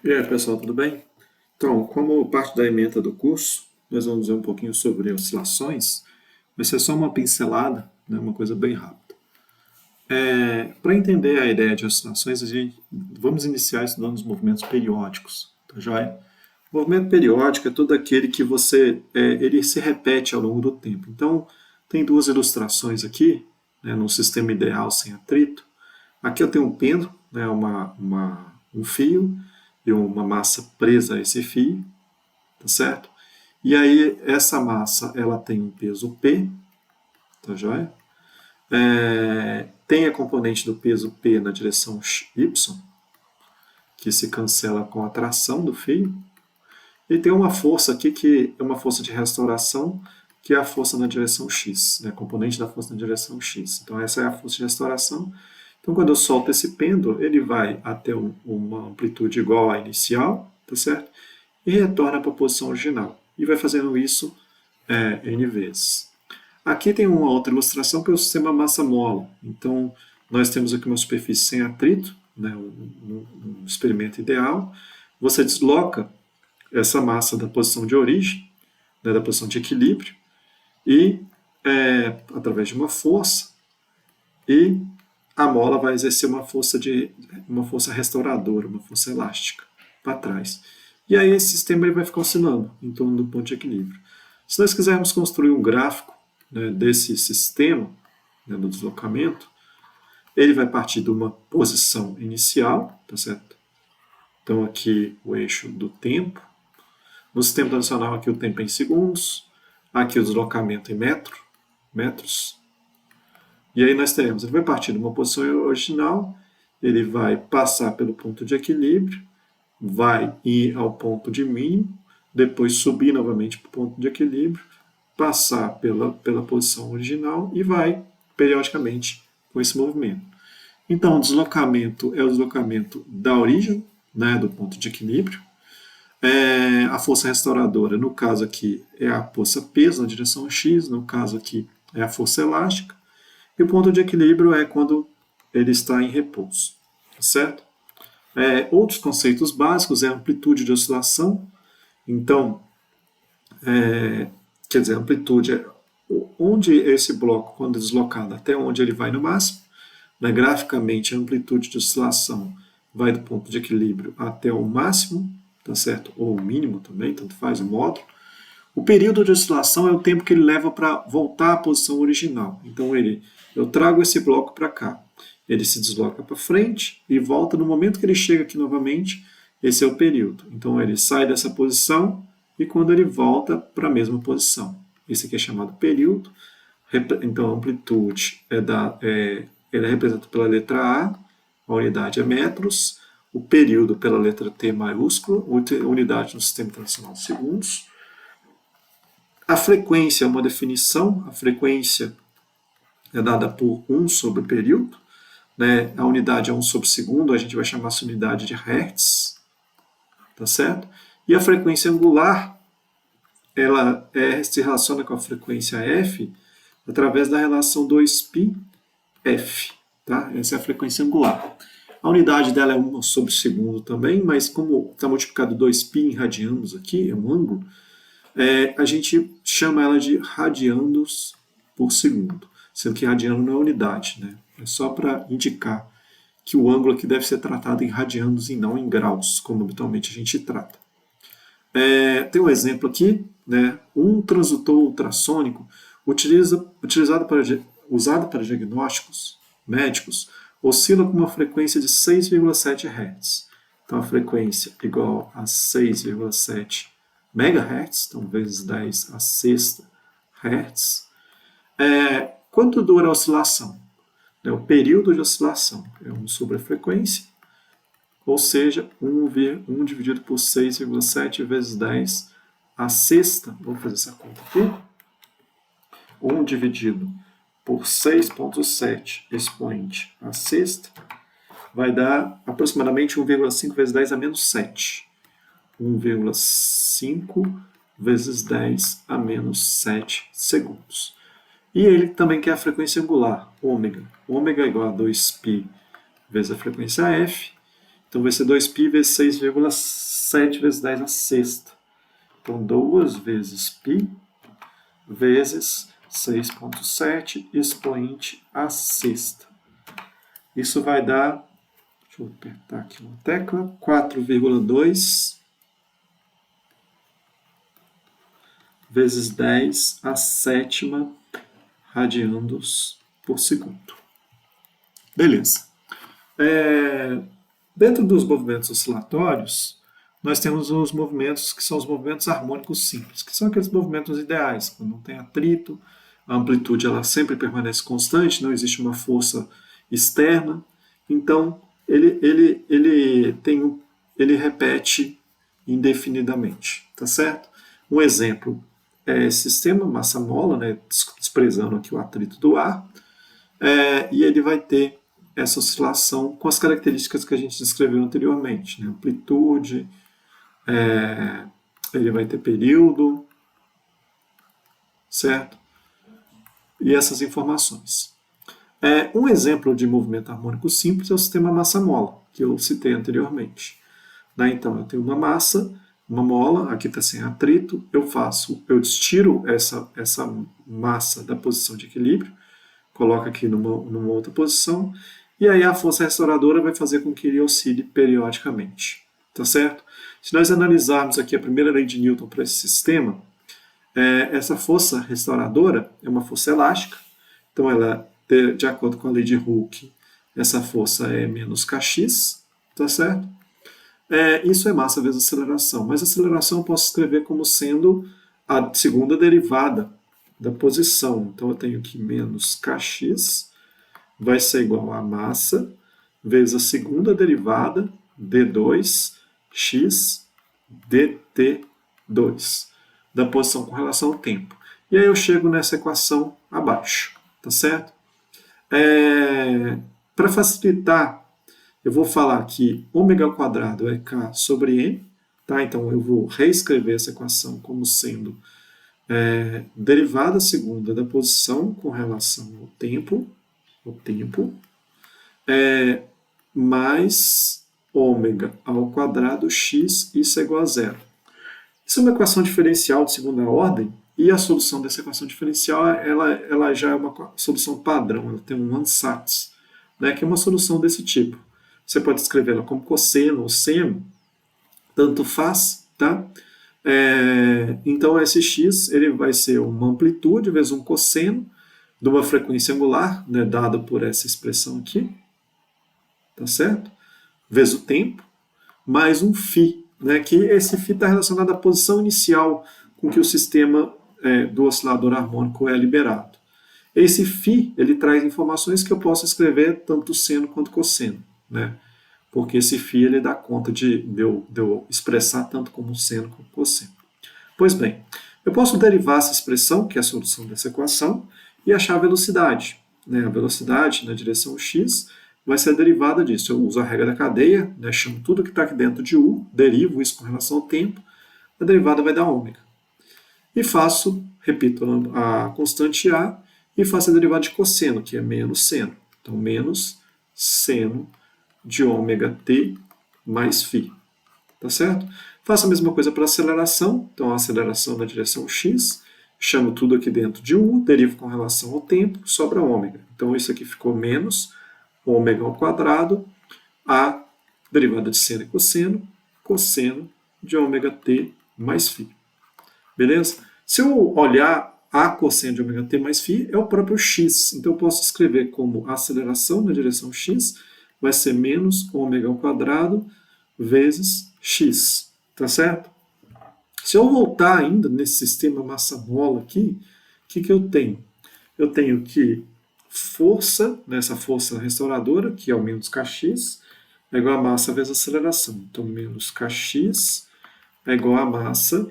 E aí, pessoal, tudo bem? Então, como parte da ementa do curso, nós vamos ver um pouquinho sobre oscilações. Vai ser só uma pincelada, né, uma coisa bem rápida. Para entender a ideia de oscilações, vamos iniciar estudando os movimentos periódicos, tá joia? O movimento periódico é todo aquele que ele se repete ao longo do tempo. Então, tem duas ilustrações aqui, né, num sistema ideal sem atrito. Aqui eu tenho um pêndulo, né, um fio e uma massa presa a esse fio, tá certo? E aí essa massa ela tem um peso P, tá joia? Tem a componente do peso P na direção Y, que se cancela com a tração do fio. E tem uma força aqui que é uma força de restauração, que é a força na direção X, né? Componente da força na direção X. Então essa é a força de restauração. Então quando eu solto esse pêndulo, ele vai até uma amplitude igual à inicial, tá certo? E retorna para a posição original. E vai fazendo isso N vezes. Aqui tem uma outra ilustração que é o sistema massa-mola. Então, nós temos aqui uma superfície sem atrito, né, um experimento ideal. Você desloca essa massa da posição de origem, né, da posição de equilíbrio, e através de uma força, e a mola vai exercer uma força restauradora, uma força elástica para trás. E aí esse sistema ele vai ficar oscilando em torno do ponto de equilíbrio. Se nós quisermos construir um gráfico, né, desse sistema, né, do deslocamento, ele vai partir de uma posição inicial, tá certo? Então aqui o eixo do tempo. No sistema tradicional aqui o tempo é em segundos, aqui o deslocamento em metros. E aí nós teremos, ele vai partir de uma posição original, ele vai passar pelo ponto de equilíbrio, vai ir ao ponto de mínimo, depois subir novamente para o ponto de equilíbrio, passar pela posição original e vai periodicamente com esse movimento. Então, o deslocamento é o deslocamento da origem, né, do ponto de equilíbrio. A força restauradora, no caso aqui, é a força peso na direção X, no caso aqui é a força elástica. E o ponto de equilíbrio é quando ele está em repouso, certo? Outros conceitos básicos é a amplitude de oscilação. Então, quer dizer, a amplitude é onde esse bloco, quando deslocado, até onde ele vai no máximo. Né? Graficamente, a amplitude de oscilação vai do ponto de equilíbrio até o máximo, tá certo? Ou o mínimo também, tanto faz o módulo. O período de oscilação é o tempo que ele leva para voltar à posição original. Então, eu trago esse bloco para cá. Ele se desloca para frente e volta no momento que ele chega aqui novamente. Esse é o período. Então, ele sai dessa posição e quando ele volta para a mesma posição. Esse aqui é chamado período. Então, a amplitude ele é representado pela letra A unidade é metros, o período pela letra T maiúsculo, unidade no sistema internacional de segundos. A frequência é uma definição, a frequência é dada por 1 sobre período, né? A unidade é 1 sobre segundo, a gente vai chamar essa unidade de Hertz, tá certo? E a frequência angular, ela se relaciona com a frequência F através da relação 2πf, tá? Essa é a frequência angular. A unidade dela é 1 sobre segundo também, mas como está multiplicado 2π em radianos aqui, é um ângulo, a gente chama ela de radianos por segundo, sendo que radiano não é unidade, né? É só para indicar que o ângulo aqui deve ser tratado em radianos e não em graus, como habitualmente a gente trata. Tem um exemplo aqui, né? Um transdutor ultrassônico usado para diagnósticos médicos oscila com uma frequência de 6,7 Hz. Então a frequência igual a 6,7 MHz, então vezes 10 a sexta Hz. Quanto dura a oscilação? O período de oscilação é 1 sobre a frequência, ou seja, 1 dividido por 6,7 vezes 10 a sexta, vamos fazer essa conta aqui, 1 dividido por 6,7 expoente a sexta, vai dar aproximadamente 1,5 vezes 10 a menos 7. 1,5 vezes 10 a menos 7 segundos. E ele também quer a frequência angular, ômega. Ômega é igual a 2π vezes a frequência f. Então vai ser 2π vezes 6,7 vezes 10 a sexta. Então 2 vezes π vezes 6,7 expoente a sexta. Isso vai dar, deixa eu apertar aqui uma tecla, 4,2 vezes 10 a sétima radianos por segundo. Beleza. Dentro dos movimentos oscilatórios, nós temos os movimentos que são os movimentos harmônicos simples, que são aqueles movimentos ideais, quando não tem atrito, a amplitude ela sempre permanece constante, não existe uma força externa, então ele repete indefinidamente, tá certo? Um exemplo é sistema massa-mola, né, desprezando aqui o atrito do ar, e ele vai ter essa oscilação com as características que a gente descreveu anteriormente, né? Amplitude, ele vai ter período, certo? E essas informações. Um exemplo de movimento harmônico simples é o sistema massa-mola, que eu citei anteriormente. Então, eu tenho uma massa, uma mola, aqui está sem atrito, eu tiro essa massa da posição de equilíbrio, coloco aqui numa outra posição, e aí a força restauradora vai fazer com que ele oscile periodicamente. Tá certo? Se nós analisarmos aqui a primeira lei de Newton para esse sistema, essa força restauradora é uma força elástica, então ela, de acordo com a lei de Hooke, essa força é menos kx, tá certo? Isso é massa vezes aceleração, mas a aceleração eu posso escrever como sendo a segunda derivada da posição. Então eu tenho aqui menos kx vai ser igual a massa vezes a segunda derivada d2x dt2 da posição com relação ao tempo. E aí eu chego nessa equação abaixo, tá certo? Para facilitar, eu vou falar que ômega ao quadrado é k sobre m, tá? Então eu vou reescrever essa equação como sendo derivada segunda da posição com relação ao tempo, mais ômega ao quadrado x, isso é igual a zero. Isso é uma equação diferencial de segunda ordem, e a solução dessa equação diferencial ela já é uma solução padrão, ela tem um ansatz, né, que é uma solução desse tipo. Você pode escrevê-la como cosseno ou seno, tanto faz, tá? Então esse x ele vai ser uma amplitude vezes um cosseno de uma frequência angular, né, dada por essa expressão aqui, tá certo? Vezes o tempo, mais um φ, né, que esse φ está relacionado à posição inicial com que o sistema do oscilador harmônico é liberado. Esse φ ele traz informações que eu posso escrever tanto seno quanto cosseno, né? Porque esse φ ele dá conta de eu expressar tanto como seno como cosseno. Pois bem, eu posso derivar essa expressão, que é a solução dessa equação, e achar a velocidade. Né? A velocidade na direção x vai ser a derivada disso. Eu uso a regra da cadeia, né? Chamo tudo que está aqui dentro de u, derivo isso com relação ao tempo, a derivada vai dar ômega. E faço, repito, a constante a, e faço a derivada de cosseno, que é menos seno. Então, menos seno de ômega t mais φ. Tá certo? Faço a mesma coisa para a aceleração. Então, a aceleração na direção x, chamo tudo aqui dentro de u, derivo com relação ao tempo, sobra ômega. Então, isso aqui ficou menos ômega ao quadrado, a derivada de seno e cosseno de ômega t mais φ. Beleza? Se eu olhar a cosseno de ômega t mais φ, é o próprio x. Então, eu posso escrever como a aceleração na direção x vai ser menos ômega ao quadrado vezes x. Tá certo? Se eu voltar ainda nesse sistema massa-mola aqui, o que eu tenho? Eu tenho que força, nessa força restauradora, que é o menos kx, é igual a massa vezes aceleração. Então, menos kx é igual a massa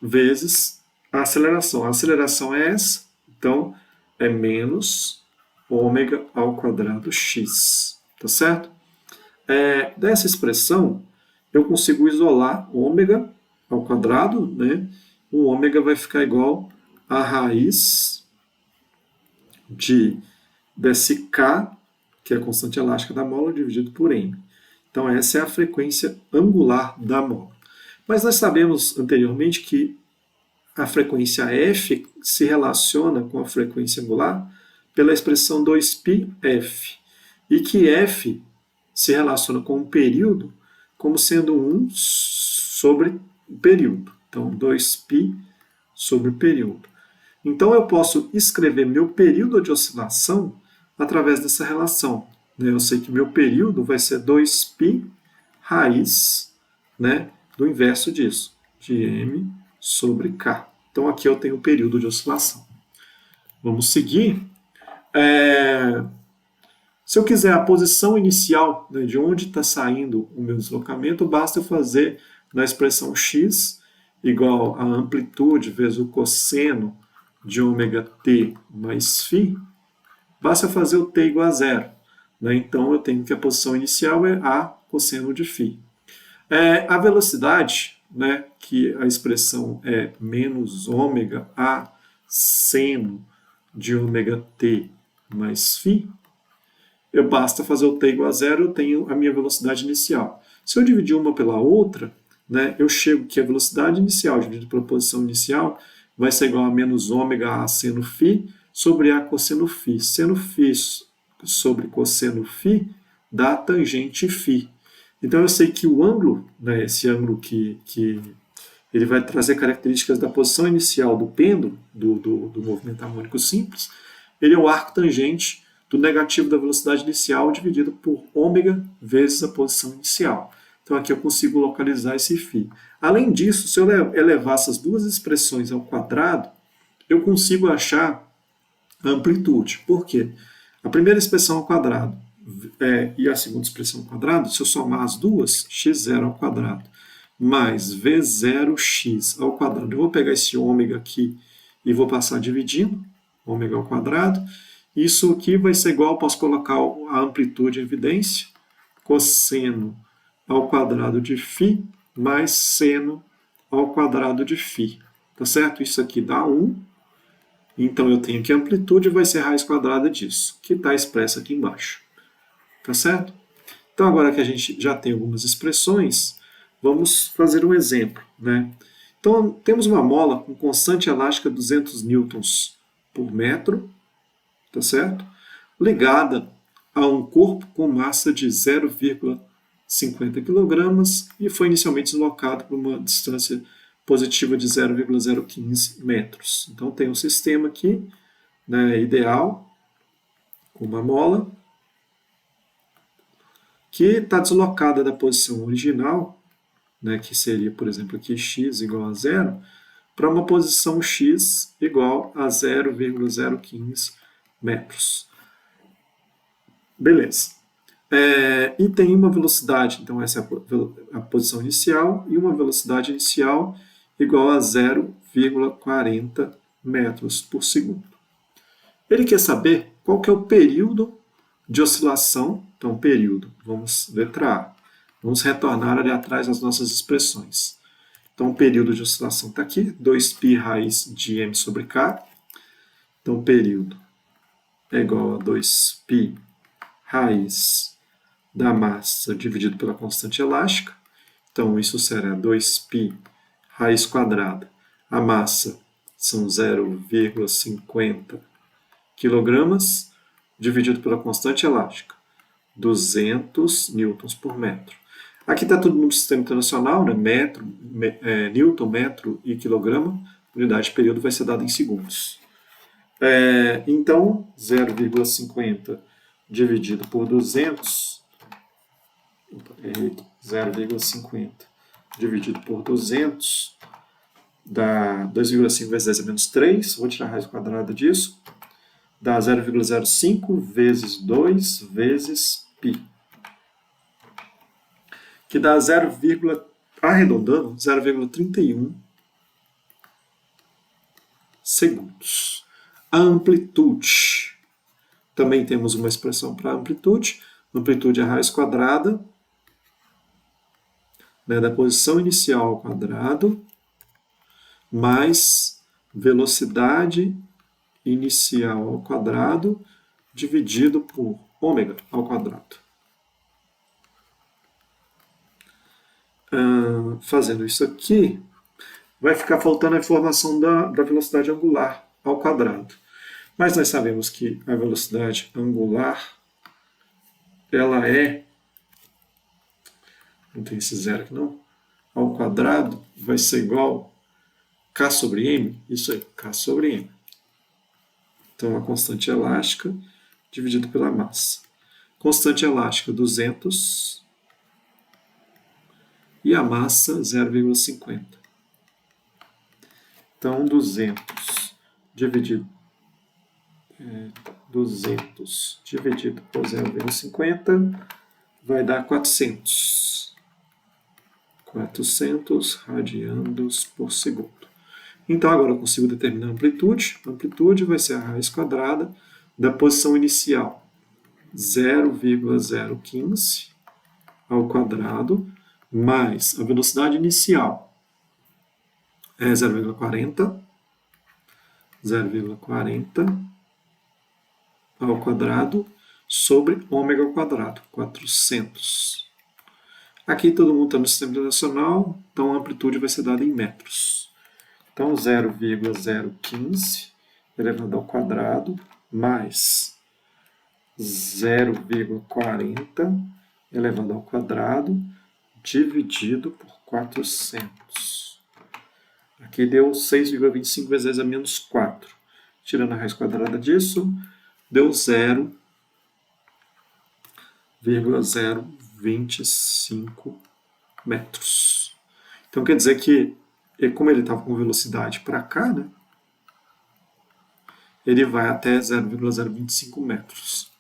vezes a aceleração. A aceleração é essa, então é menos ômega ao quadrado x. Tá certo? Dessa expressão, eu consigo isolar ômega ao quadrado, né? O ômega vai ficar igual a raiz desse K, que é a constante elástica da mola, dividido por M. Então, essa é a frequência angular da mola. Mas nós sabemos anteriormente que a frequência f se relaciona com a frequência angular pela expressão 2πf, e que f se relaciona com o período como sendo 1 sobre o período. Então, 2π sobre o período. Então, eu posso escrever meu período de oscilação através dessa relação. Eu sei que meu período vai ser 2π raiz, né, do inverso disso, de m sobre k. Então, aqui eu tenho o período de oscilação. Vamos seguir. Se eu quiser a posição inicial, né, de onde está saindo o meu deslocamento, basta eu fazer na expressão x igual a amplitude vezes o cosseno de ômega t mais φ, basta fazer o t igual a zero. Né? Então, eu tenho que a posição inicial é a cosseno de φ. A velocidade, né, que a expressão é menos ômega a seno de ômega t mais φ, basta fazer o t igual a zero, eu tenho a minha velocidade inicial. Se eu dividir uma pela outra, né, eu chego que a velocidade inicial dividida pela posição inicial vai ser igual a menos ômega a seno φ sobre a cosseno φ. Seno φ sobre cosseno φ dá tangente φ. Então eu sei que o ângulo, né, esse ângulo que ele vai trazer características da posição inicial do pêndulo, do movimento harmônico simples, ele é o arco tangente do negativo da velocidade inicial dividido por ômega vezes a posição inicial. Então aqui eu consigo localizar esse φ. Além disso, se eu elevar essas duas expressões ao quadrado, eu consigo achar a amplitude. Por quê? A primeira expressão ao quadrado e a segunda expressão ao quadrado, se eu somar as duas, x0 ao quadrado mais v0x ao quadrado, eu vou pegar esse ômega aqui e vou passar dividindo, ômega ao quadrado. Isso aqui vai ser igual, posso colocar a amplitude em evidência, cosseno ao quadrado de φ mais seno ao quadrado de φ. Tá certo? Isso aqui dá 1. Então, eu tenho que a amplitude vai ser raiz quadrada disso, que está expressa aqui embaixo. Tá certo? Então, agora que a gente já tem algumas expressões, vamos fazer um exemplo. Né? Então, temos uma mola com constante elástica 200 newtons por metro, tá certo? Ligada a um corpo com massa de 0,50 kg e foi inicialmente deslocado por uma distância positiva de 0,015 metros. Então tem um sistema aqui, né, ideal, com uma mola, que está deslocada da posição original, né, que seria, por exemplo, aqui x igual a zero, para uma posição x igual a 0,015 metros. Beleza. E tem uma velocidade, então essa é a posição inicial, e uma velocidade inicial igual a 0,40 metros por segundo. Ele quer saber qual que é o período de oscilação. Então, período, vamos letra A. Vamos retornar ali atrás às nossas expressões. Então, o período de oscilação está aqui, 2π raiz de m sobre k. Então, período é igual a 2π raiz da massa dividido pela constante elástica. Então, isso será 2π raiz quadrada. A massa são 0,50 kg, dividido pela constante elástica, 200 newtons por metro. Aqui está tudo no sistema internacional, né? Newton, metro e quilograma. Unidade de período vai ser dada em segundos. Então, 0,50 dividido por 200, 0,50 dividido por 200, dá 2,5 vezes 10 a menos 3, vou tirar a raiz quadrada disso, dá 0,05 vezes 2 vezes π, que dá arredondando, 0,31 segundos. A amplitude. Também temos uma expressão para amplitude. Amplitude é a raiz quadrada, né, da posição inicial ao quadrado, mais velocidade inicial ao quadrado, dividido por ômega ao quadrado. fazendo isso aqui, vai ficar faltando a informação da velocidade angular ao quadrado. Mas nós sabemos que a velocidade angular, ela é, não tem esse zero aqui não, ao quadrado vai ser igual a K sobre M, isso aí, K sobre M. Então, a constante elástica dividido pela massa. Constante elástica, 200, e a massa, 0,50. Então, 200 dividido por 0,50 vai dar 400. 400 radianos por segundo. Então, agora eu consigo determinar a amplitude. A amplitude vai ser a raiz quadrada da posição inicial, 0,015 ao quadrado, mais a velocidade inicial, é 0,40 ao quadrado, sobre ômega ao quadrado, 400. Aqui todo mundo está no sistema internacional, então a amplitude vai ser dada em metros. Então, 0,015 elevado ao quadrado mais 0,40 elevado ao quadrado dividido por 400. Aqui deu 6,25 vezes 10 a menos 4. Tirando a raiz quadrada disso, deu 0,025 metros. Então, quer dizer que, como ele estava com velocidade para cá, né, ele vai até 0,025 metros.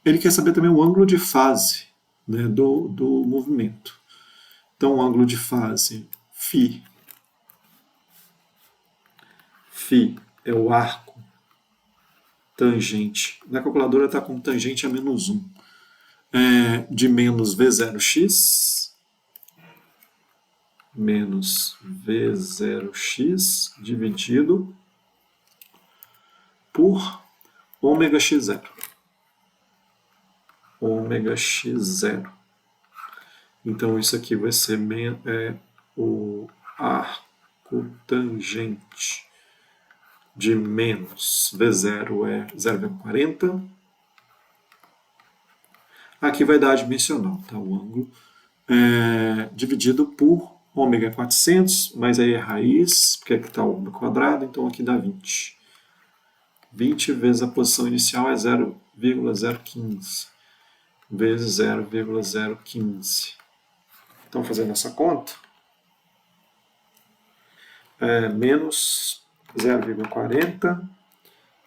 Ele quer saber também o ângulo de fase, né, do movimento. Então, o ângulo de fase φ é o arco tangente. Na calculadora está com tangente a menos 1. De menos V0x menos V0x dividido por ômega x0. Ômega x0. Então, isso aqui vai ser o arco tangente de menos V0 é 0,40. Aqui vai dar a dimensional, tá? O ângulo dividido por ômega 400, mas aí é raiz, porque aqui está o ômega quadrado, então aqui dá 20. 20 vezes a posição inicial é 0,015 vezes 0,015. Então, fazendo essa conta, menos 0,40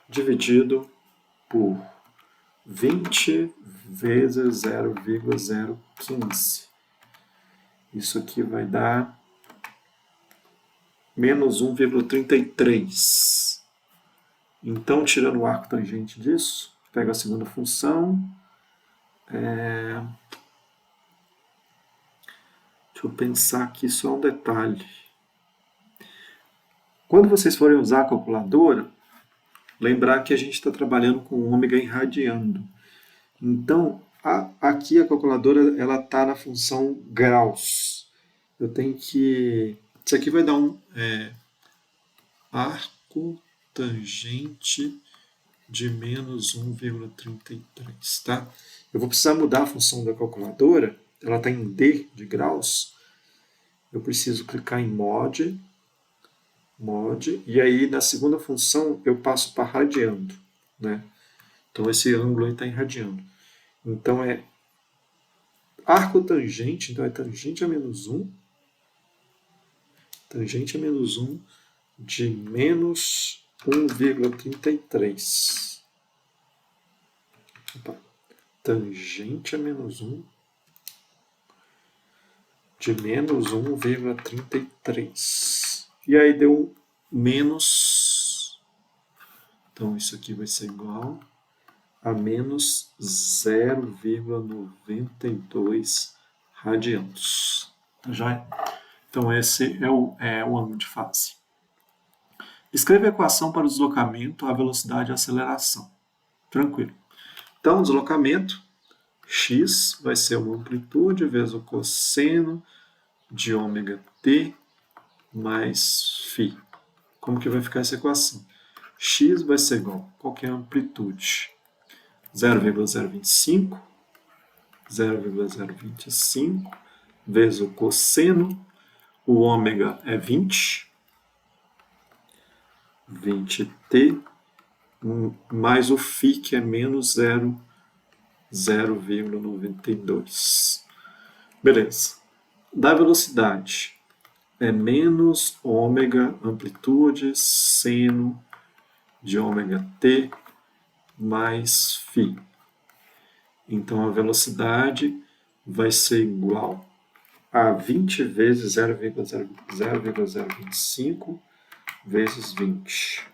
dividido por 20 vezes 0,015. Isso aqui vai dar menos 1,33. Então, tirando o arco tangente disso, pego a segunda função. Deixa eu pensar aqui só um detalhe. Quando vocês forem usar a calculadora, lembrar que a gente está trabalhando com ômega irradiando. Então, aqui a calculadora está na função graus. Eu tenho que... Isso aqui vai dar um arco tangente de menos 1,33, tá? Eu vou precisar mudar a função da calculadora. Ela está em D de graus. Eu preciso clicar em mod, e aí na segunda função eu passo para radiando, né? Então esse ângulo aí está em radiando. Então é arco tangente, então é tangente a menos 1, tangente a menos 1 de menos 1,33. Tangente a menos 1 de menos 1,33. E aí deu menos... Então isso aqui vai ser igual a menos 0,92 radianos. Já? Então esse é o ângulo de fase. Escreva a equação para o deslocamento, a velocidade e a aceleração. Tranquilo. Então, deslocamento, x vai ser uma amplitude vezes o cosseno de ômega t mais φ. Como que vai ficar essa equação? X vai ser igual, qual que é a amplitude? 0,025, 0,025 vezes o cosseno, o ômega é 20, 20t, mais o φ, que é menos 0,92. Beleza. Da velocidade, é menos ômega, amplitude, seno de ômega t, mais φ. Então, a velocidade vai ser igual a 20 vezes 0,025 vezes 20.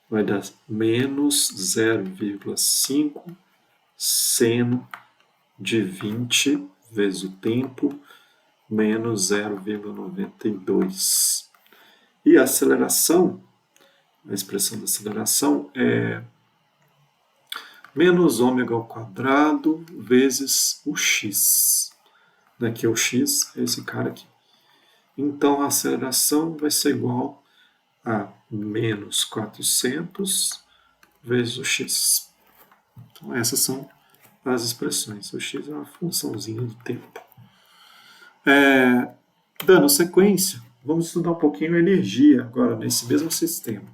Vai dar menos 0,5 seno de 20 vezes o tempo, menos 0,92. E a aceleração, a expressão da aceleração é menos ômega ao quadrado vezes o x. Daqui é o x, é esse cara aqui. Então, a aceleração vai ser igual a menos 400 vezes o x. Então, essas são as expressões. O x é uma funçãozinha do tempo. Dando sequência, vamos estudar um pouquinho a energia agora nesse mesmo sistema,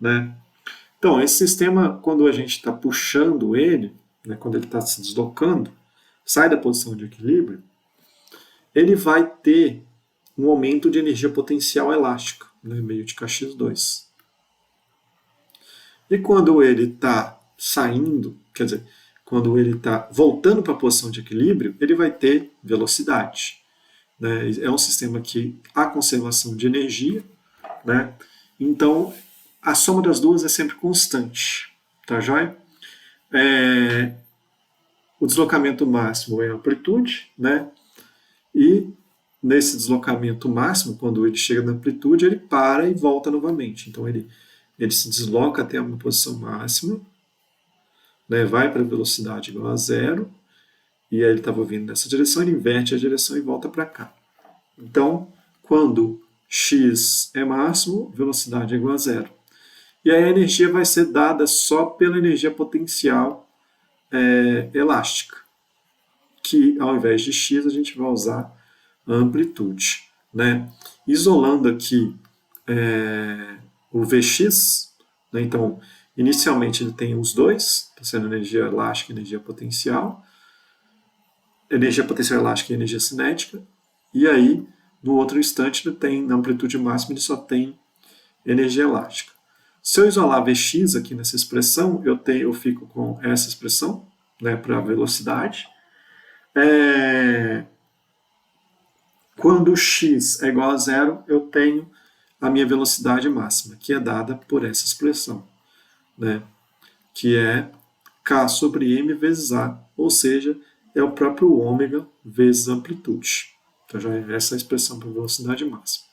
né? Então, esse sistema, quando a gente está puxando ele, né, quando ele está se deslocando, sai da posição de equilíbrio, ele vai ter um aumento de energia potencial elástica, né, meio de kx2. E quando ele está saindo, quer dizer, quando ele está voltando para a posição de equilíbrio, ele vai ter velocidade. Né? É um sistema que há conservação de energia, né? Então a soma das duas é sempre constante, tá joia? O deslocamento máximo é a amplitude, né? E nesse deslocamento máximo, quando ele chega na amplitude, ele para e volta novamente. Então ele se desloca até uma posição máxima, né? Vai para a velocidade igual a zero, e aí ele estava vindo nessa direção, ele inverte a direção e volta para cá. Então, quando x é máximo, velocidade é igual a zero. E aí a energia vai ser dada só pela energia potencial elástica, que ao invés de x a gente vai usar a amplitude. Né? Isolando aqui o Vx, né? Então, inicialmente ele tem os dois, está sendo energia elástica e energia potencial elástica e energia cinética, e aí, no outro instante, ele tem, na amplitude máxima, ele só tem energia elástica. Se eu isolar Vx aqui nessa expressão, eu fico com essa expressão, né, para a velocidade. Quando x é igual a zero, eu tenho a minha velocidade máxima, que é dada por essa expressão, né, que é k sobre m vezes a, ou seja, é o próprio ômega vezes amplitude. Então já é essa a expressão para velocidade máxima.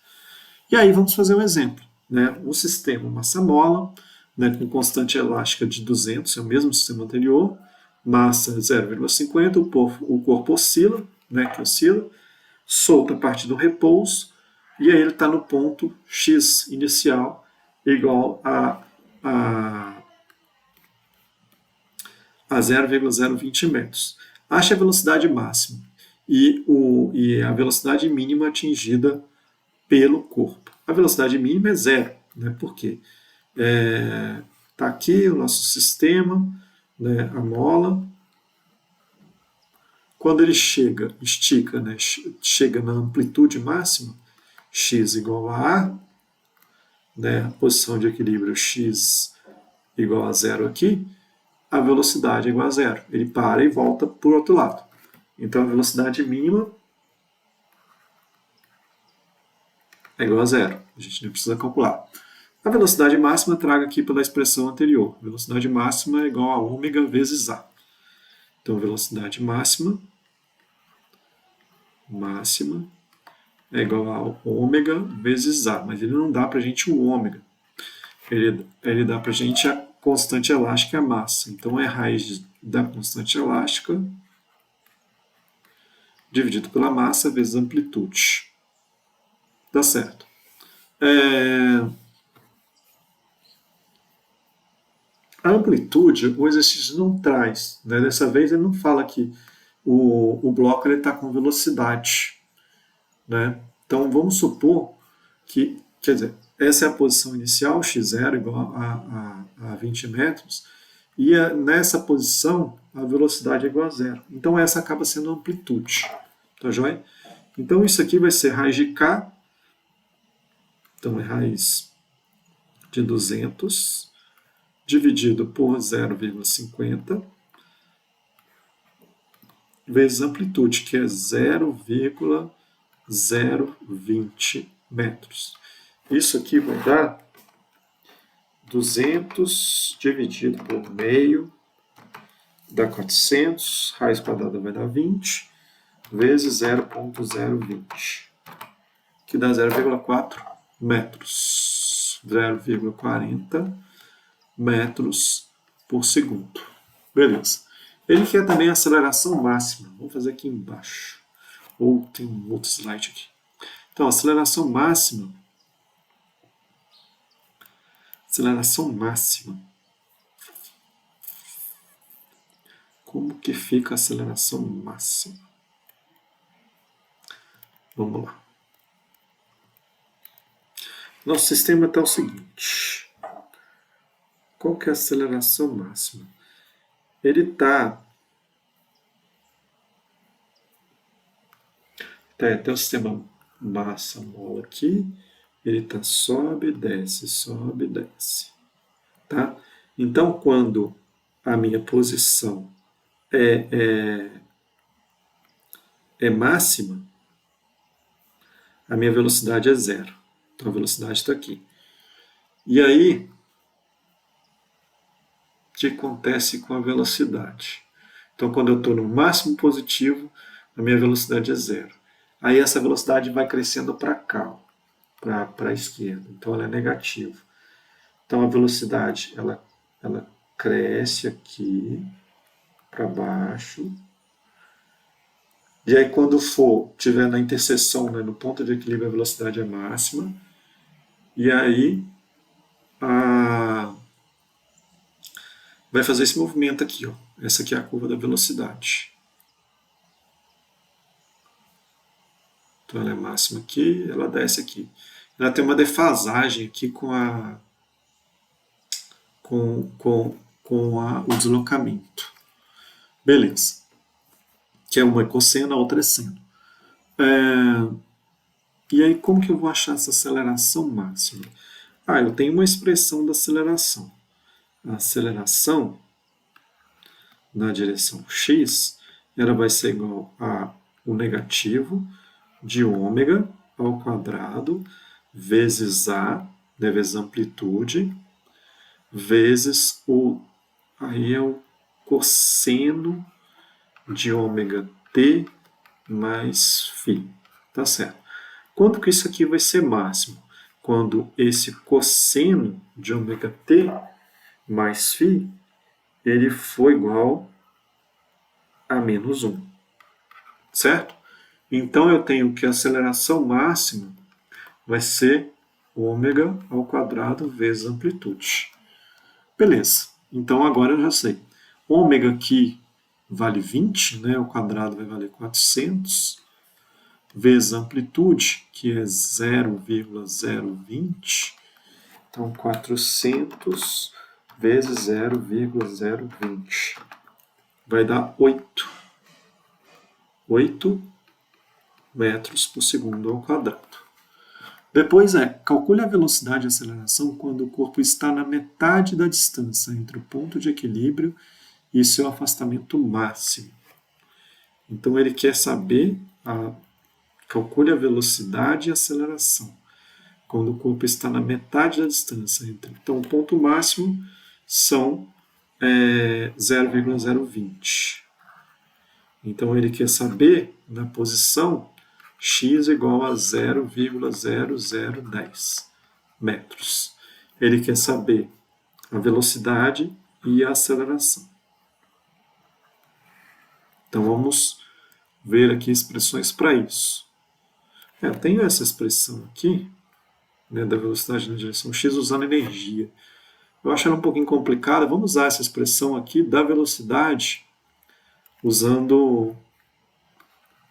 E aí vamos fazer um exemplo. Né? O sistema massa-mola, né, com constante elástica de 200, é o mesmo sistema anterior, massa 0,50, o corpo oscila, né, que oscila, solta a parte do repouso, e aí ele está no ponto x inicial igual a 0,020 metros. Ache a velocidade máxima e a velocidade mínima atingida pelo corpo. A velocidade mínima é zero, né? Por quê? Está aqui o nosso sistema, né? A mola. Quando ele estica, né? Chega na amplitude máxima, x igual a A, né? A posição de equilíbrio x igual a zero aqui, a velocidade é igual a zero. Ele para e volta para o outro lado. Então, a velocidade mínima é igual a zero. A gente não precisa calcular. A velocidade máxima traga aqui pela expressão anterior. A velocidade máxima é igual a ômega vezes A. Então, a velocidade máxima é igual a ômega vezes A. Mas ele não dá para a gente o ômega. Ele dá para a gente a constante elástica, a massa. Então, é raiz da constante elástica dividido pela massa vezes a amplitude. Dá certo. A amplitude, o exercício não traz. Né? Dessa vez ele não fala que o bloco está com velocidade. Né? Então vamos supor que, quer dizer, essa é a posição inicial, x0 igual a 20 metros, e nessa posição a velocidade é igual a zero. Então essa acaba sendo a amplitude. Tá joia? Então isso aqui vai ser raiz de k, então é raiz de 200 dividido por 0,50 vezes amplitude, que é 0,020 metros. Isso aqui vai dar 200 dividido por meio, dá 400, raiz quadrada vai dar 20, vezes 0,020, que dá 0,4 metros, 0,40 metros por segundo. Beleza. Ele quer também a aceleração máxima. Vamos fazer aqui embaixo. Ou tem um outro slide aqui. Então, aceleração máxima. Aceleração máxima. Como que fica a aceleração máxima? Vamos lá. Nosso sistema está o seguinte. Qual que é a aceleração máxima? Ele está... Tem o sistema massa-mola aqui. Ele está sobe, desce. Tá? Então, quando a minha posição é máxima, a minha velocidade é zero. Então, a velocidade está aqui. E aí, o que acontece com a velocidade? Então, quando eu estou no máximo positivo, a minha velocidade é zero. Aí, essa velocidade vai crescendo para cá, para a esquerda. Então, ela é negativa. Então, a velocidade ela cresce aqui para baixo. E aí, quando tiver na interseção, né, no ponto de equilíbrio, a velocidade é máxima. E aí, vai fazer esse movimento aqui. Ó. Essa aqui é a curva da velocidade. Então, ela é máxima aqui, ela desce aqui. Ela tem uma defasagem aqui com o deslocamento. Beleza. Que é uma é cosseno, a outra é seno. E aí, como que eu vou achar essa aceleração máxima? Eu tenho uma expressão da aceleração. A aceleração na direção x, ela vai ser igual a o negativo de ômega ao quadrado vezes a, né, vezes a amplitude, vezes aí é o cosseno de ômega t mais φ. Tá certo. Quando que isso aqui vai ser máximo? Quando esse cosseno de ômega t mais φ, ele for igual a menos 1. Certo? Então, eu tenho que a aceleração máxima vai ser ômega ao quadrado vezes amplitude. Beleza. Então, agora eu já sei. Ômega aqui vale 20, né? O quadrado vai valer 400, vezes amplitude, que é 0,020. Então, 400 vezes 0,020. Vai dar 8 metros por segundo ao quadrado. Depois calcule a velocidade e aceleração quando o corpo está na metade da distância entre o ponto de equilíbrio e seu afastamento máximo. Então ele quer saber, calcule a velocidade e aceleração quando o corpo está na metade da distância entre. Então o ponto máximo são 0,020. Então ele quer saber na posição x igual a 0,0010 metros. Ele quer saber a velocidade e a aceleração. Então vamos ver aqui expressões para isso. Eu tenho essa expressão aqui, né, da velocidade na direção x usando energia. Eu acho ela um pouquinho complicada. Vamos usar essa expressão aqui da velocidade usando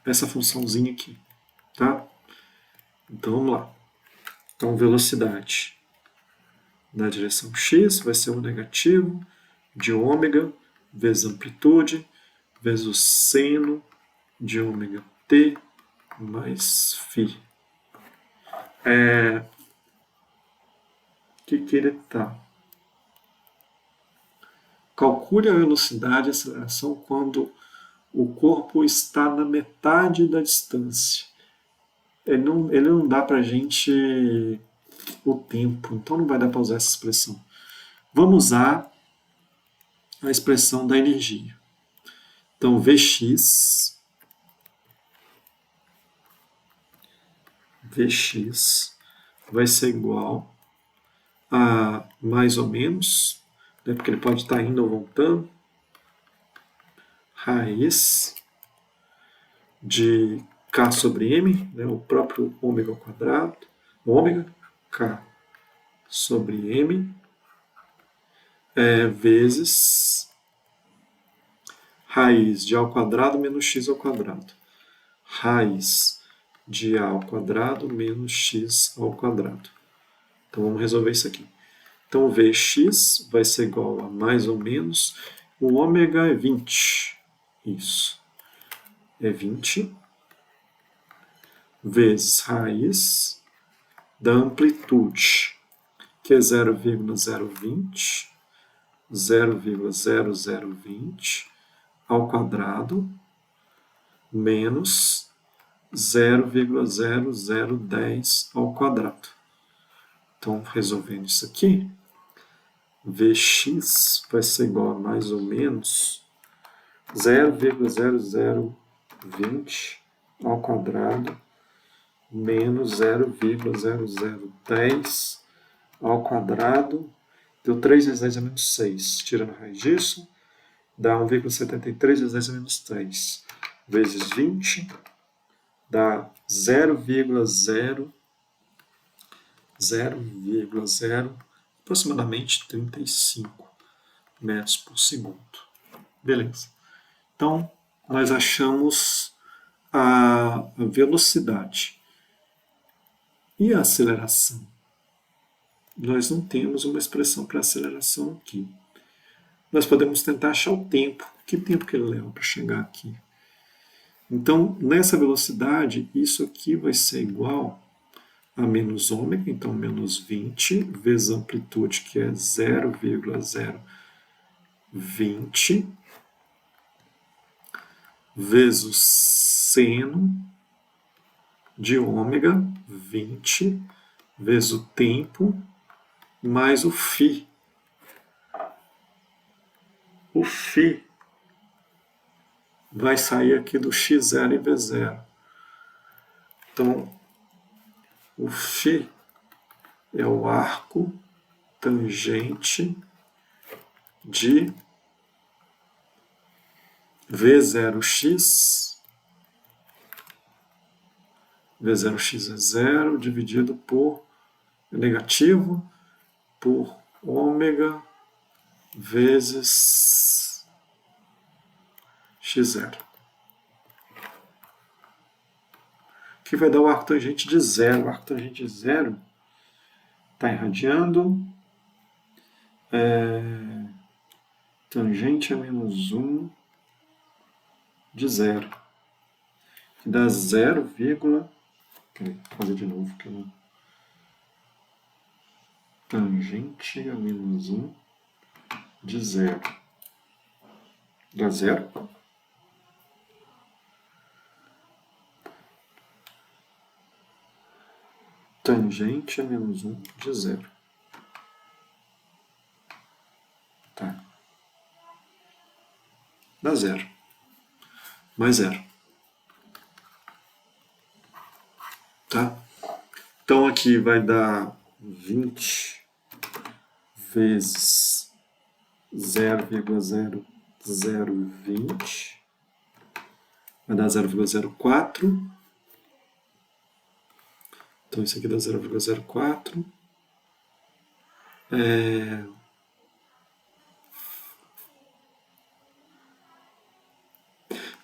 essa funçãozinha aqui, tá? Então vamos lá. Então velocidade na direção x vai ser o negativo de ômega vezes amplitude vezes o seno de ômega t mais φ. Que ele está? Calcule a velocidade e aceleração quando o corpo está na metade da distância. Ele não dá para a gente o tempo, então não vai dar para usar essa expressão. Vamos usar a expressão da energia. Então, Vx vai ser igual a mais ou menos, né, porque ele pode estar indo ou voltando, raiz de K sobre M, né, o próprio ômega ao quadrado, ômega, K sobre M, vezes raiz de A ao quadrado menos X ao quadrado. Raiz de A ao quadrado menos X ao quadrado. Então vamos resolver isso aqui. Então Vx vai ser igual a mais ou menos, o ômega é 20. Isso. É 20 vezes raiz da amplitude, que é 0,020, 0,0020 ao quadrado, menos 0,0010 ao quadrado. Então, resolvendo isso aqui, Vx vai ser igual a mais ou menos 0,0020 ao quadrado menos 0,0010 ao quadrado. Deu 3 vezes 10 a menos 6. Tirando a raiz disso, dá 1,73 vezes 10 a menos 3. Vezes 20, dá 0,0, aproximadamente 35 metros por segundo. Beleza. Então, nós achamos a velocidade. E a aceleração? Nós não temos uma expressão para aceleração aqui. Nós podemos tentar achar o tempo. Que tempo que ele leva para chegar aqui? Então, nessa velocidade, isso aqui vai ser igual a menos ômega, então menos 20, vezes a amplitude, que é 0,020, vezes o seno de ômega, 20, vezes o tempo, mais o φ. O φ vai sair aqui do x0 e v0. Então, o φ é o arco tangente de V0x. V0x é 0 dividido por negativo por ômega vezes x0. Que vai dar o arco tangente de 0. O arco tangente de 0 está irradiando. Tangente a menos 1 de 0. Que dá 0, vou fazer de novo. Que não... Tangente a menos 1 de 0. Dá 0. Tangente a menos 1 de 0. Tá. Dá 0. Mais 0. Tá? Então aqui vai dar 20 vezes 0,0020 vai dar 0,04. Então, isso aqui dá 0,04.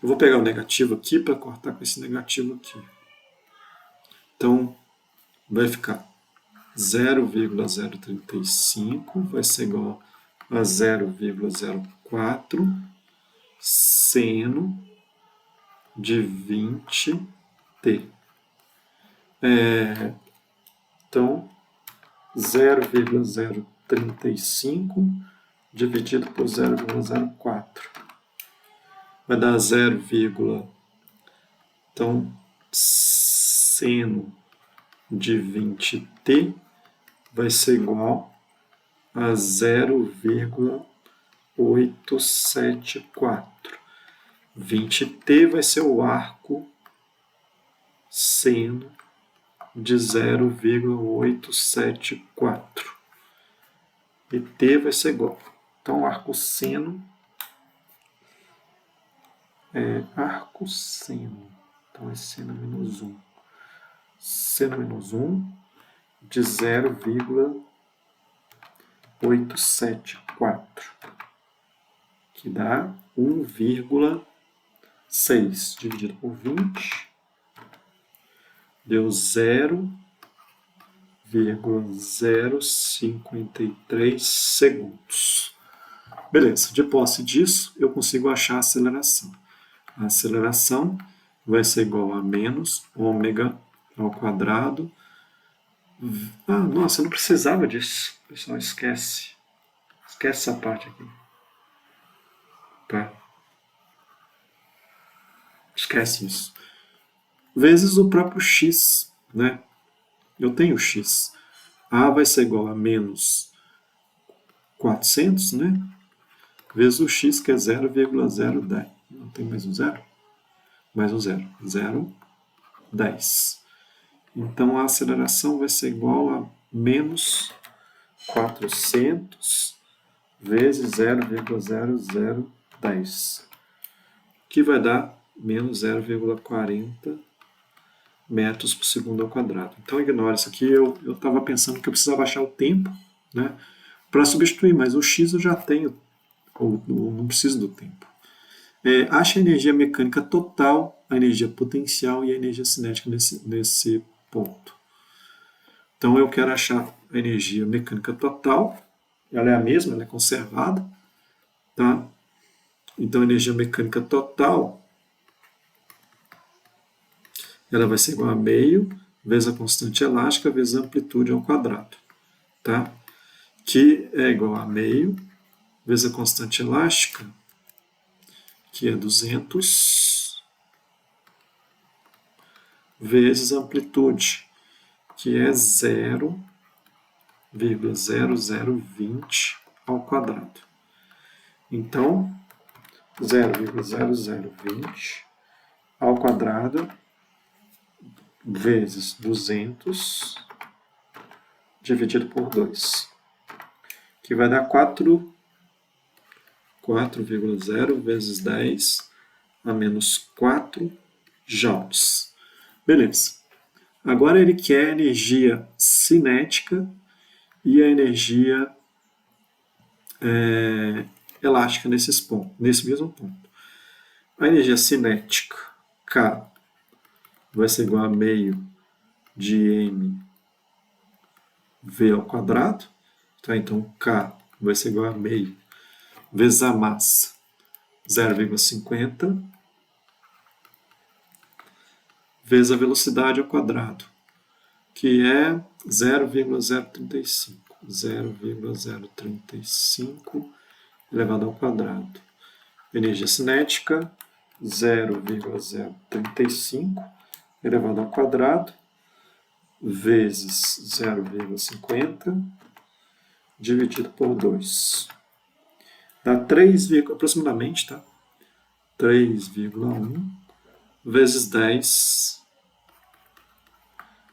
Eu vou pegar o negativo aqui para cortar com esse negativo aqui. Então, vai ficar 0,035 vai ser igual a 0,04 seno de 20t. Então, 0,035 dividido por 0,04 vai dar 0, então, seno de 20t vai ser igual a 0,874. 20t vai ser o arco seno de 0,874. E t vai ser igual. Então, arco seno arco seno. Então, é seno menos 1. Seno menos 1 de 0,874, que dá 1,6 dividido por 20, deu 0,053 segundos. Beleza, de posse disso, eu consigo achar a aceleração. A aceleração vai ser igual a menos ômega ao quadrado. Nossa, eu não precisava disso. Pessoal, esquece. Esquece essa parte aqui. Tá? Esquece isso. Vezes o próprio x, né? Eu tenho x. A vai ser igual a menos 400, né? Vezes o x, que é 0,010. Não tem mais um zero? Mais um zero. 0,10. Então, a aceleração vai ser igual a menos 400 vezes 0,0010, que vai dar menos 0,40 metros por segundo ao quadrado. Então, ignora isso aqui. Eu estava pensando que eu precisava achar o tempo, né, para substituir, mas o x eu já tenho, ou não preciso do tempo. Acha a energia mecânica total, a energia potencial e a energia cinética nesse ponto. Então, eu quero achar a energia mecânica total. Ela é a mesma, ela é conservada. Tá? Então, a energia mecânica total ela vai ser igual a meio vezes a constante elástica vezes a amplitude ao quadrado. Tá? Que é igual a meio vezes a constante elástica, que é 200, vezes a amplitude, que é 0,0020 ao quadrado. Então, 0,0020 ao quadrado vezes 200 dividido por 2, que vai dar 4,0 vezes 10 a menos 4 joules. Beleza. Agora ele quer a energia cinética e a energia elástica nesse mesmo ponto. A energia cinética, K, vai ser igual a meio de m v ao quadrado. Tá? Então, K vai ser igual a meio vezes a massa, 0,50, vezes a velocidade ao quadrado, que é 0,035. 0,035 elevado ao quadrado. Energia cinética, 0,035 elevado ao quadrado, vezes 0,50 dividido por 2. Dá 3, aproximadamente, tá? 3,1 vezes 10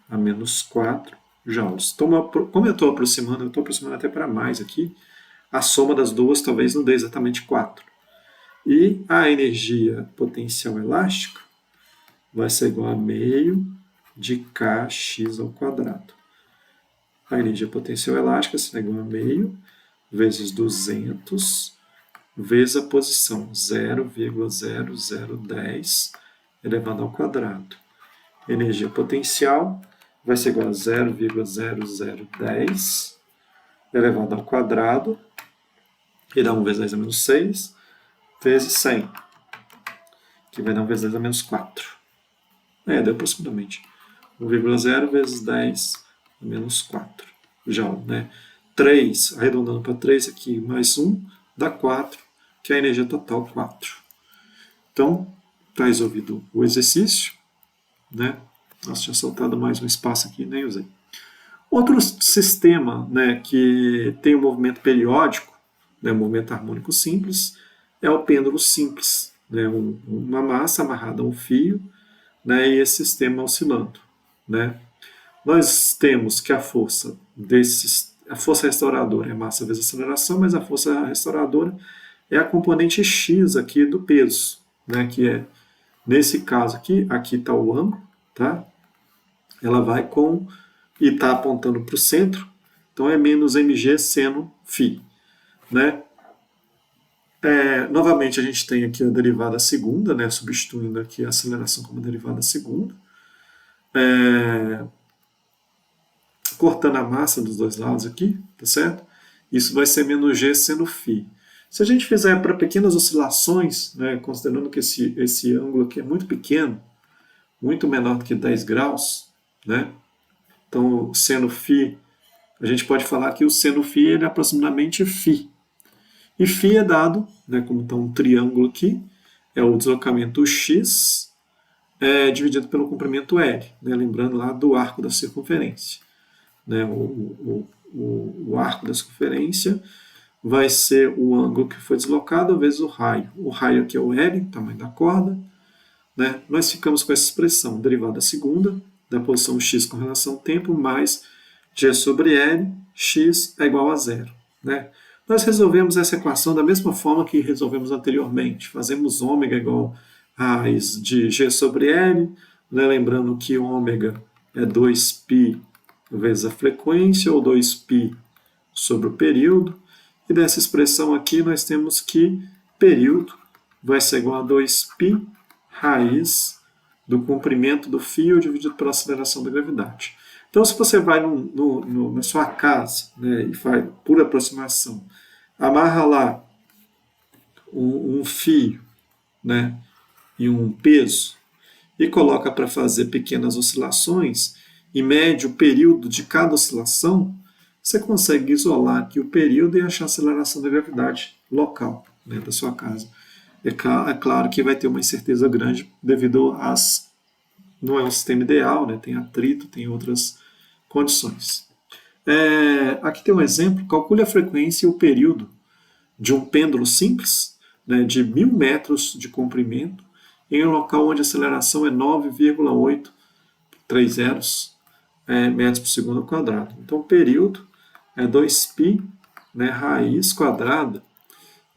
a menos 4 joules. Então, como eu estou aproximando até para mais aqui, a soma das duas talvez não dê exatamente 4. E a energia potencial elástica vai ser igual a meio de kx ao quadrado. A energia potencial elástica será igual a meio vezes 200 vezes a posição 0,0010 elevado ao quadrado. Energia potencial vai ser igual a 0,0010 elevado ao quadrado, que dá 1 vezes 10 a menos 6, vezes 100, que vai dar 1 vezes 10 a menos 4. Deu aproximadamente 1,0 vezes 10 a menos 4 joule, né? 3, arredondando para 3 aqui, mais 1, dá 4, que é a energia total 4. Então, está resolvido o exercício, né? Nossa, tinha soltado mais um espaço aqui, nem usei. Outro sistema, né, que tem um movimento periódico, né, um movimento harmônico simples, é o pêndulo simples, né, uma massa amarrada a um fio, né, e esse sistema oscilando, né. Nós temos que a força restauradora é massa vezes aceleração, mas a força restauradora é a componente x aqui do peso, né, que é, nesse caso aqui está o ângulo, tá? Ela vai com, e está apontando para o centro, então é menos mg seno φ, né? Novamente a gente tem aqui a derivada segunda, né, substituindo aqui a aceleração como derivada segunda, cortando a massa dos dois lados aqui, tá certo? Isso vai ser menos g seno φ. Se a gente fizer para pequenas oscilações, né, considerando que esse ângulo aqui é muito pequeno, muito menor do que 10 graus, né? Então o seno φ, a gente pode falar que o seno φ ele é aproximadamente φ. E φ é dado, né, como está um triângulo aqui, é o deslocamento x dividido pelo comprimento L, né, lembrando lá do arco da circunferência. Né, o arco da circunferência vai ser o ângulo que foi deslocado vezes o raio. O raio aqui é o L, tamanho da corda. Né? Nós ficamos com essa expressão, derivada segunda, da posição x com relação ao tempo, mais g sobre L, x é igual a zero. Né? Nós resolvemos essa equação da mesma forma que resolvemos anteriormente. Fazemos ômega igual a raiz de g sobre L, né? Lembrando que ômega é 2π vezes a frequência, ou 2π sobre o período. E dessa expressão aqui nós temos que período vai ser igual a 2π raiz do comprimento do fio dividido pela aceleração da gravidade. Então, se você vai na sua casa, né, e faz por aproximação, amarra lá um fio, né, e um peso e coloca para fazer pequenas oscilações e mede o período de cada oscilação, você consegue isolar aqui o período e achar a aceleração da gravidade local, né, da sua casa. É claro que vai ter uma incerteza grande devido às... Não é um sistema ideal, né? Tem atrito, tem outras condições. Aqui tem um exemplo. Calcule a frequência e o período de um pêndulo simples, né, de 1000 metros de comprimento em um local onde a aceleração é 9,830 metros por segundo ao quadrado. Então, o período é 2π, né, raiz quadrada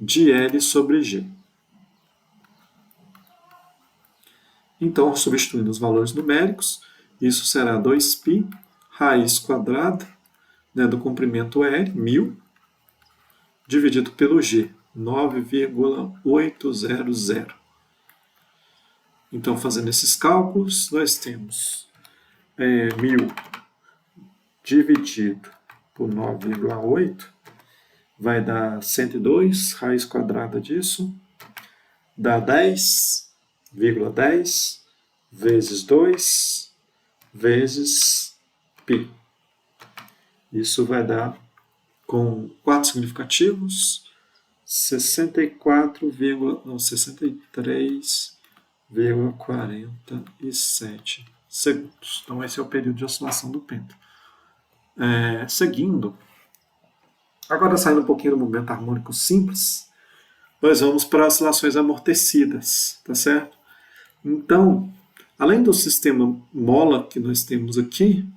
de L sobre G. Então, substituindo os valores numéricos, isso será 2π raiz quadrada, né, do comprimento L, 1000, dividido pelo G, 9,800. Então, fazendo esses cálculos, nós temos 1000 dividido por 9,8, vai dar 102, raiz quadrada disso, dá 10,10 vezes 2 vezes π. Isso vai dar, com 4 significativos, 63,47 segundos. Então, esse é o período de oscilação do pêndulo. Seguindo, agora saindo um pouquinho do movimento harmônico simples, nós vamos para oscilações amortecidas, tá certo? Então, além do sistema mola que nós temos aqui,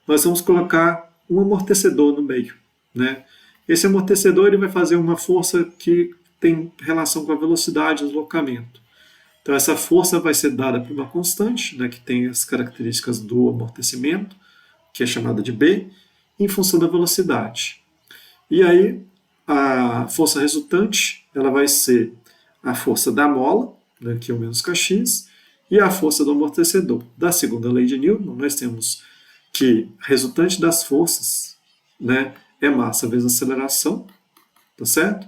nós vamos colocar um amortecedor no meio, né? Esse amortecedor ele vai fazer uma força que tem relação com a velocidade do deslocamento. Então, essa força vai ser dada por uma constante, né, que tem as características do amortecimento, que é chamada de B, em função da velocidade. E aí, a força resultante ela vai ser a força da mola, né, que é o menos kx, e a força do amortecedor. Da segunda lei de Newton, nós temos que resultante das forças, né, é massa vezes aceleração, tá certo?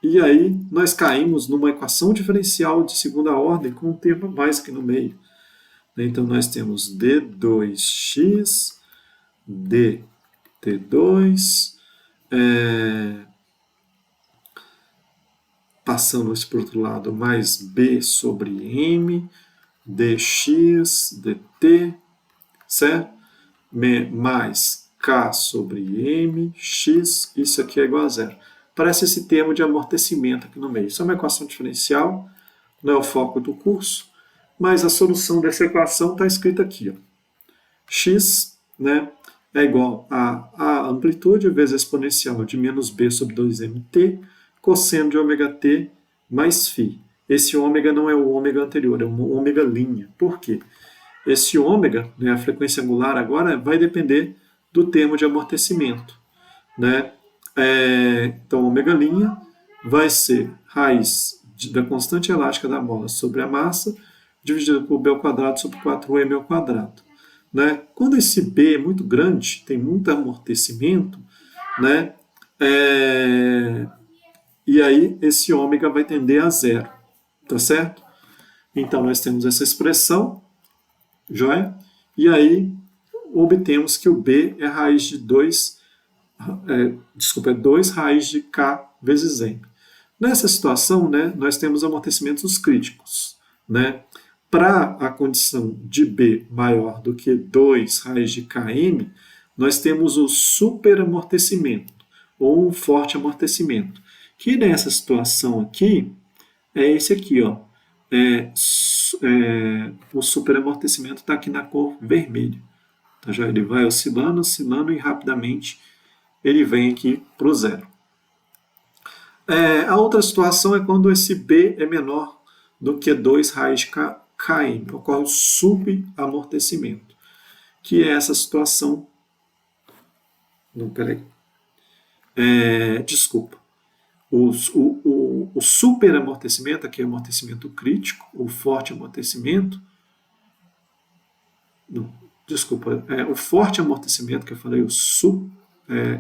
E aí nós caímos numa equação diferencial de segunda ordem com um termo a mais aqui no meio. Então nós temos d2x, dt2, passando isso para o outro lado, mais b sobre m, dx, dt, certo? Mais k sobre m, x, isso aqui é igual a zero. Parece esse termo de amortecimento aqui no meio. Isso é uma equação diferencial, não é o foco do curso, mas a solução dessa equação está escrita aqui. Ó. X, né, é igual a amplitude vezes a exponencial de menos b sobre 2mt, cosseno de ômega t mais φ. Esse ômega não é o ômega anterior, é um ômega linha. Por quê? Esse ômega, né, a frequência angular agora, vai depender do termo de amortecimento. Né? Então, ômega' vai ser raiz da constante elástica da mola sobre a massa, dividido por b ao quadrado sobre 4m ao quadrado. Né? Quando esse b é muito grande, tem muito amortecimento, né? E aí esse ômega vai tender a zero. Tá certo? Então, nós temos essa expressão, joia? E aí obtemos que o b é raiz de 2 raiz de k vezes m. Nessa situação, né, nós temos amortecimentos críticos. Né? Para a condição de B maior do que 2 raiz de km, nós temos o superamortecimento, ou um forte amortecimento, que nessa situação aqui é esse aqui. Ó. O superamortecimento está aqui na cor vermelha. Então, já ele vai oscilando, oscilando e rapidamente ele vem aqui para o zero. A outra situação é quando esse B é menor do que 2 raiz de km. Ocorre o subamortecimento, que é essa situação... Não, peraí. Desculpa. O superamortecimento, aqui é amortecimento crítico, o forte amortecimento... Não, desculpa. O forte amortecimento que eu falei,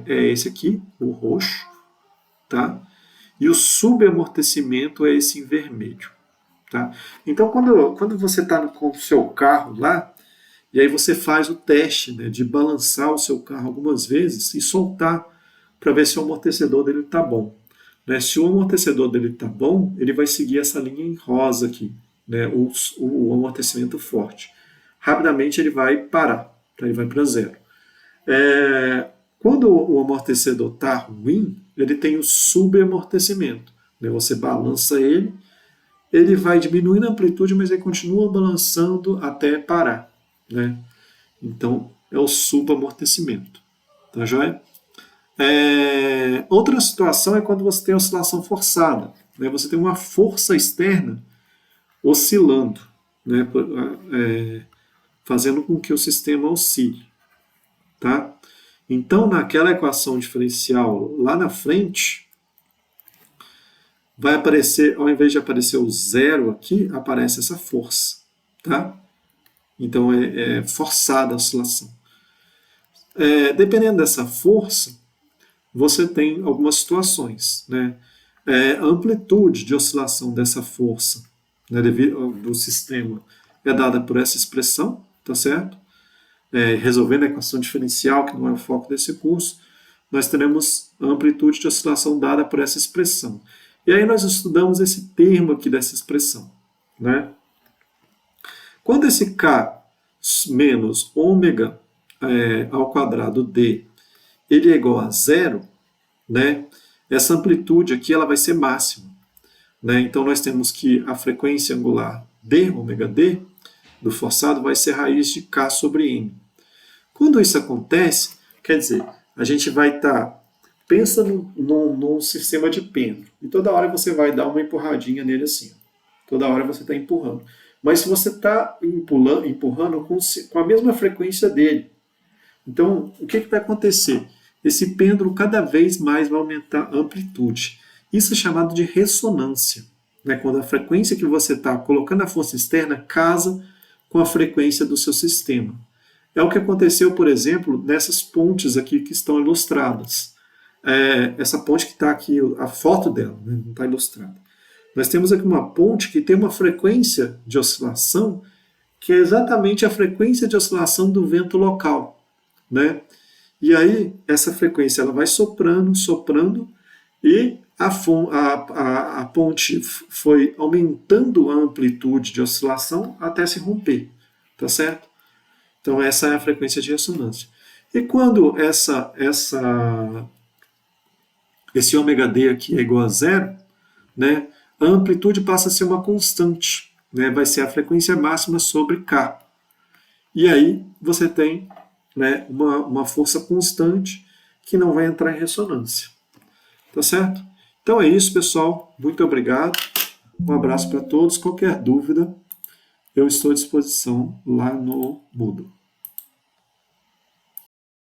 é esse aqui, o roxo, tá? E o subamortecimento é esse em vermelho, tá? Então, quando você está com o seu carro lá, e aí você faz o teste, né, de balançar o seu carro algumas vezes e soltar para ver se o amortecedor dele está bom. Né? Se o amortecedor dele está bom, ele vai seguir essa linha em rosa aqui, né, o amortecimento forte. Rapidamente ele vai parar, tá? Ele vai para zero. Quando o amortecedor está ruim, ele tem o subamortecimento. Né? Você balança ele, ele vai diminuindo a amplitude, mas ele continua balançando até parar. Né? Então, é o subamortecimento. Tá joia? Outra situação é quando você tem oscilação forçada. Né? Você tem uma força externa oscilando, né? Fazendo com que o sistema oscile. Tá? Então, naquela equação diferencial lá na frente, vai aparecer, ao invés de aparecer o zero aqui, aparece essa força. Tá? Então, é forçada a oscilação. Dependendo dessa força, você tem algumas situações. Né? A amplitude de oscilação dessa força, né, do sistema é dada por essa expressão, tá certo? Resolvendo a equação diferencial, que não é o foco desse curso, nós teremos a amplitude de oscilação dada por essa expressão. E aí nós estudamos esse termo aqui dessa expressão. Né? Quando esse K menos ômega ao quadrado D ele é igual a zero, né? Essa amplitude aqui ela vai ser máxima. Né? Então nós temos que a frequência angular d, ômega d, do forçado vai ser raiz de K sobre M. Quando isso acontece, quer dizer, a gente vai estar pensa num sistema de pêndulo. E toda hora você vai dar uma empurradinha nele assim. Toda hora você está empurrando. Mas se você está empurrando com a mesma frequência dele, então o que vai acontecer? Esse pêndulo cada vez mais vai aumentar a amplitude. Isso é chamado de ressonância, né? Quando a frequência que você está colocando a força externa casa com a frequência do seu sistema. É o que aconteceu, por exemplo, nessas pontes aqui que estão ilustradas. Essa ponte que está aqui, a foto dela, né? Não está ilustrada. Nós temos aqui uma ponte que tem uma frequência de oscilação que é exatamente a frequência de oscilação do vento local, né? E aí, essa frequência ela vai soprando, soprando, e a ponte foi aumentando a amplitude de oscilação até se romper, tá certo? Então, essa é a frequência de ressonância. E quando esse ômega D aqui é igual a zero, né, a amplitude passa a ser uma constante, né, vai ser a frequência máxima sobre K. E aí você tem, né, uma força constante que não vai entrar em ressonância. Tá certo? Então é isso, pessoal. Muito obrigado. Um abraço para todos. Qualquer dúvida, eu estou à disposição lá no Moodle.